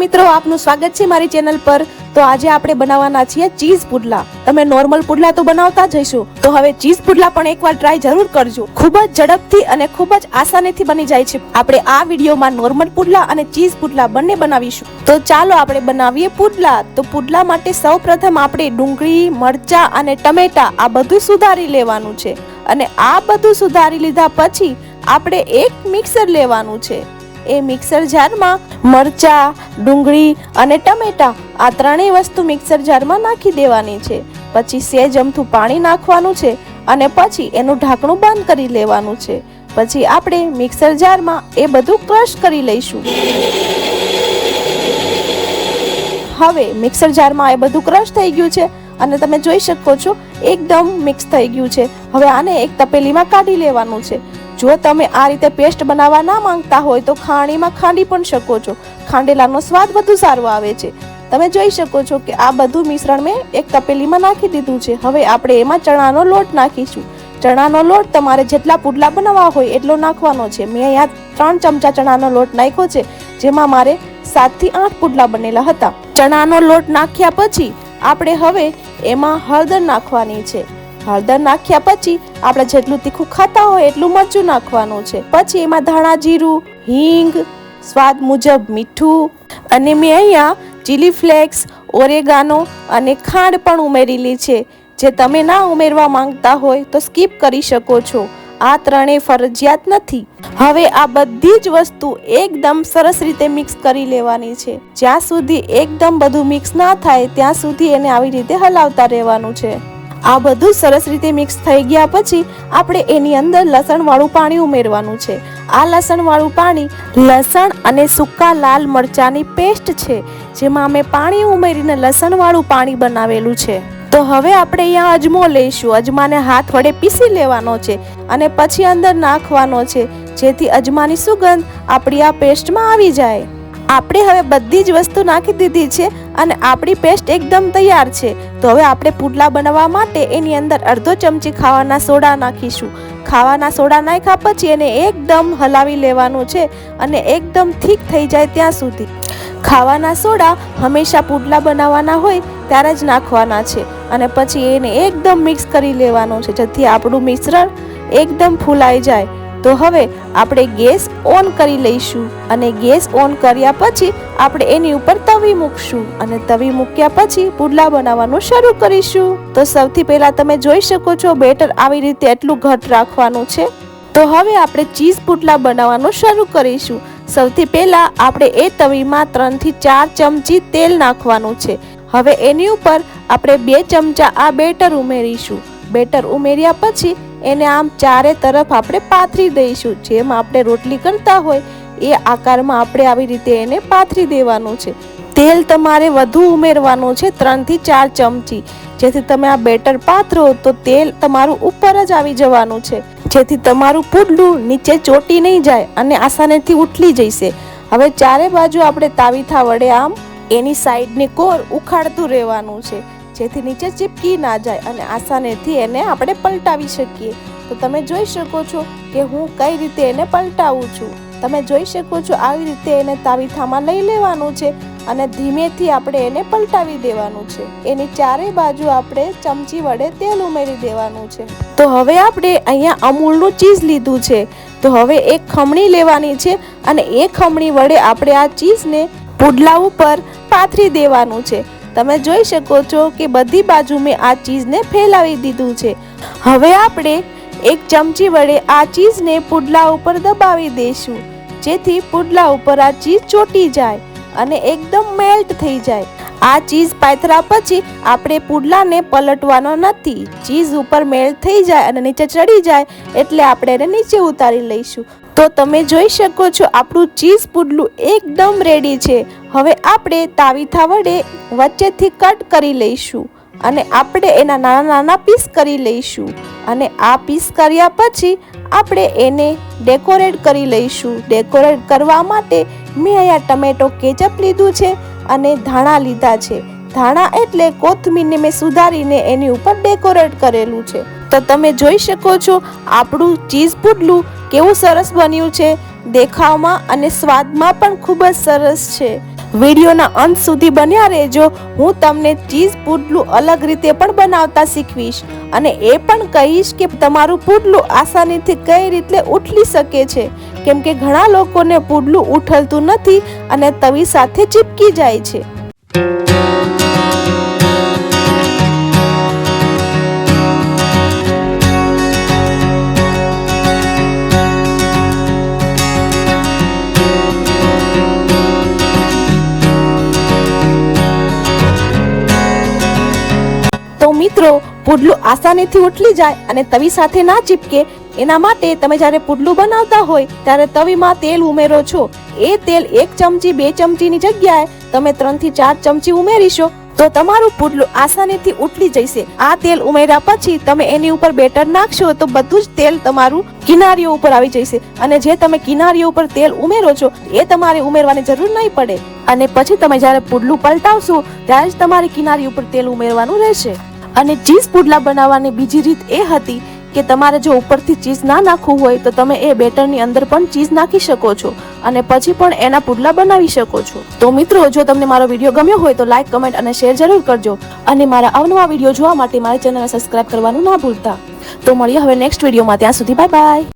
મિત્રો, આપનું સ્વાગત છે મારી ચેનલ પર। તો આજે આપણે બનાવવાના છીએ ચીઝ પુડલા। તમે નોર્મલ પુડલા તો બનાવતા જ હશો, તો હવે ચીઝ પુડલા પણ એકવાર ટ્રાય જરૂર કરજો। ખૂબ જ ઝડપથી અને ખૂબ જ આસાનીથી બની જાય છે। આપણે આ વિડીયોમાં નોર્મલ પુડલા અને ચીઝ પુડલા બંને બનાવીશું। તો ચાલો આપણે બનાવીએ પુડલા। તો પુડલા માટે સૌપ્રથમ આપણે ડુંગળી, મરચા અને ટમેટા આ બધું સુધારી લેવાનું છે। અને આ બધું સુધારી લીધા પછી આપણે એક મિક્સર લેવાનું છે। એ મિક્સર જારમાં મરચા, ડુંગળી અને ટમેટા આ ત્રણેય વસ્તુ મિક્સર જારમાં નાખી દેવાની છે। પછી સેજ અમથું પાણી નાખવાનું છે અને પછી એનું ઢાંકણું બંધ કરી લેવાનું છે। પછી આપણે મિક્સર જારમાં એ બધું ક્રશ કરી લઈશું। હવે મિક્સર જારમાં એ બધું ક્રશ થઈ ગયું છે અને તમે જોઈ શકો છો એકદમ મિક્સ થઈ ગયું છે। હવે આને એક તપેલીમાં કાઢી લેવાનું છે। જો તમે આ રીતે પેસ્ટ બનાવવા ના માંગતા હોય તો ખાણીમાં ખાંડી પણ શકો છો। ખાંડેલાનો સ્વાદ વધુ સારો આવે છે। તમે જોઈ શકો છો કે આ બધું મિશ્રણ મેં એક તપેલીમાં નાખી દીધું છે। હવે આપણે એમાં ચણાનો લોટ નાખીશું। ચણાનો લોટ તમારે જેટલા પુડલા બનાવવા હોય એટલો નાખવાનો છે। મેં અહીંયા 3 ચમચા ચણાનો લોટ નાખ્યો છે, જેમાં મારે 7 થી 8 પુડલા બનેલા હતા। ચણાનો લોટ નાખ્યા પછી આપણે હવે એમાં હળદર નાખવાની છે। હળદર નાખ્યા પછી આપણે જેટલું તીખું ખાતા હોય એટલું મરચું નાખવાનું છે। પછી એમાં ધાણા જીરું, હિંગ, સ્વાદ મુજબ મીઠું અને મેં અહીંયા ચીલી ફ્લેક્સ, ઓરેગાનો અને ખાંડ પણ ઉમેરેલી છે। જે તમે ના ઉમેરવા માંગતા હોય તો સ્કીપ કરી શકો છો। આ ત્રણેય ફરજિયાત નથી। હવે આ બધી જ વસ્તુ એકદમ સરસ રીતે મિક્સ કરી લેવાની છે। જ્યાં સુધી એકદમ બધું મિક્સ ના થાય ત્યાં સુધી એને આવી રીતે હલાવતા રહેવાનું છે। આ બધું સરસ રીતે મિક્સ થઈ ગયા પછી આપણે એની અંદર લસણ વાળું પાણી ઉમેરવાનું છે। આ લસણ વાળું પાણી લસણ અને સૂકા લાલ મરચાની પેસ્ટ છે, જેમાં અમે પાણી ઉમેરીને લસણ વાળું પાણી બનાવેલું છે। તો હવે આપણે અહીંયા અજમો લઈશું। અજમાને હાથ વડે પીસી લેવાનો છે અને પછી અંદર નાખવાનો છે, જેથી અજમાની સુગંધ આપણી આ પેસ્ટમાં આવી જાય। આપણે હવે બધી જ વસ્તુ નાખી દીધી છે અને આપણી પેસ્ટ એકદમ તૈયાર છે। તો હવે આપણે પુડલા બનાવવા માટે એની અંદર અડધો ચમચી ખાવાના સોડા નાખીશું। ખાવાના સોડા નાખ્યા પછી એને એકદમ હલાવી લેવાનું છે અને એકદમ થીક થઈ જાય ત્યાં સુધી। ખાવાના સોડા હંમેશા પુડલા બનાવવાના હોય ત્યારે જ નાખવાના છે અને પછી એને એકદમ મિક્સ કરી લેવાનું છે, જેથી આપણું મિશ્રણ એકદમ ફૂલાઈ જાય। તો હવે આપણે ગેસ ઓન કરી લઈશું અને ગેસ ઓન કર્યા પછી આપણે એની ઉપર તવી મૂકશું અને તવી મૂક્યા પછી પુડલા બનાવવાનું શરૂ કરીશું। તો સૌથી પહેલા તમે જોઈ શકો છો બેટર આવી રીતે એટલું ઘટ રાખવાનું છે। તો હવે આપણે ચીઝ પુડલા બનાવવાનું શરૂ કરીશું। સૌથી પહેલા આપણે એ તવીમાં 3 થી 4 ચમચી તેલ નાખવાનું છે। હવે એની ઉપર આપણે 2 ચમચા આ બેટર ઉમેરીશું। બેટર ઉમેર્યા પછી એને આમ ચારે તરફ આપણે પાથરી દઈશું। જેમ આપણે રોટલી કરતા હોય એ આકારમાં આપણે આવી રીતે એને પાથરી દેવાનું છે। તેલ તમારે વધુ ઉમેરવાનું છે, 3 થી 4 ચમચી, જેથી તમે આ બેટર પાથરો તો તેલ તમારું ઉપર જ આવી જવાનું છે, જેથી તમારું પુડલું નીચે ચોટી નહીં જાય અને આસાનીથી ઉઠલી જશે। હવે ચારે બાજુ આપણે તાવીથા વડે આમ એની સાઈડની કોર ઉખાડતું રહેવાનું છે, જેથી નીચે ચીપકી ના જાય અને આસાનીથી એને આપણે પલટાવી શકીએ। તો તમે જોઈ શકો છો કે હું કઈ રીતે એને પલટાવું છું। તમે જોઈ શકો છો આવી રીતે એને તાવીથામાં લઈ લેવાનું છે અને ધીમેથી આપણે એને પલટાવી દેવાનું છે। એની ચારે બાજુ આપણે ચમચી વડે તેલ ઉમેરી દેવાનું છે। તો હવે આપણે અહીંયા અમૂલનું ચીઝ લીધું છે। તો હવે એક ખમણી લેવાની છે અને એ ખમણી વડે આપણે આ ચીઝને પુડલા ઉપર પાથરી દેવાનું છે। તમે જોઈ શકો છો કે બધી બાજુ મેં આ ચીઝને ફેલાવી દીધું છે। હવે આપણે એક ચમચી વડે આ ચીઝને પુડલા ઉપર દબાવી દઈશું, જેથી પુડલા ઉપર આ ચીઝ ચોટી જાય અને એકદમ મેલ્ટ થઈ જાય। આ ચીઝ પાથરા પછી આપણે પુડલાને પલટવાનો નથી। ચીઝ ઉપર મેલ્ટ થઈ જાય અને નીચે ચડી જાય એટલે આપણે એને નીચે ઉતારી લઈશું। તો તમે જોઈ શકો છો આપણું ચીઝ પુડલું એકદમ રેડી છે। હવે આપણે તાવીથા વડે વચ્ચેથી કટ કરી લઈશું અને આપણે એના નાના નાના પીસ કરી લઈશું અને આ પીસ કર્યા પછી આપણે એને ડેકોરેટ કરી લઈશું। ડેકોરેટ કરવા માટે મેં અહીંયા ટમેટો કેચઅપ લીધું છે અને ધાણા લીધા છે। ધાણા એટલે કોથમીરને મેં સુધારીને એની ઉપર ડેકોરેટ કરેલું છે। તો તમે જોઈ શકો છો આપણું ચીઝ પુડલું કેવું સરસ બન્યું છે। દેખાવમાં અને સ્વાદમાં પણ ખૂબ જ સરસ છે। વિડીયોના અંત સુધી બન્યા રહેજો. હું તમને ચીઝ પુડલું અલગ રીતે પણ બનાવતા શીખવીશ અને એ પણ કહીશ કે તમારું પુડલું આસાનીથી કઈ રીતે ઉઠલી શકે છે, કેમ કે ઘણા લોકોને પુડલું ઉઠલતું નથી અને તવી સાથે ચીપકી જાય છે. મિત્રો, પુડલું આસાનીથી ઉઠલી જાય અને તવી સાથે ના ચીપકે એના માટે તમે જ્યારે પુડલું બનાવતા હોય ત્યારે તવીમાં તેલ ઉમેરો છો. એ તેલ 1 ચમચી 2 ચમચીની જગ્યાએ તમે 3 થી 4 ચમચી ઉમેરીશો તો તમારું પુડલું આસાનીથી ઉઠલી જશે. આ તેલ ઉમેર્યા પછી તમે એની ઉપર બેટર નાખશો તો બધું જ તેલ તમારું કિનારીઓ ઉપર આવી જશે અને જે તમે કિનારીઓ ઉપર તેલ ઉમેરો છો એ તમારે ઉમેરવાની જરૂર નહીં પડે અને પછી તમે જ્યારે પુડલું પલટાવશો ત્યારે જ તમારી કિનારી ઉપર તેલ ઉમેરવાનું રહેશે. અને ચીઝ પુડલા બનાવવાની બીજી રીત એ હતી કે તમારે જો ઉપરથી ચીઝ ના નાખવું હોય તો તમે એ બેટરની અંદર પણ ચીઝ નાખી શકો છો અને પછી પણ એના પુડલા બનાવી શકો છો. તો મિત્રો, જો તમને મારો વિડીયો ગમ્યો હોય તો લાઈક, કમેન્ટ અને શેર જરૂર કરજો અને મારા અવનવા વિડીયો જોવા માટે મારી ચેનલને સબસ્ક્રાઇબ કરવાનું ના ભૂલતા. તો મળીએ હવે નેક્સ્ટ વિડીયોમાં. ત્યાં સુધી બાય બાય.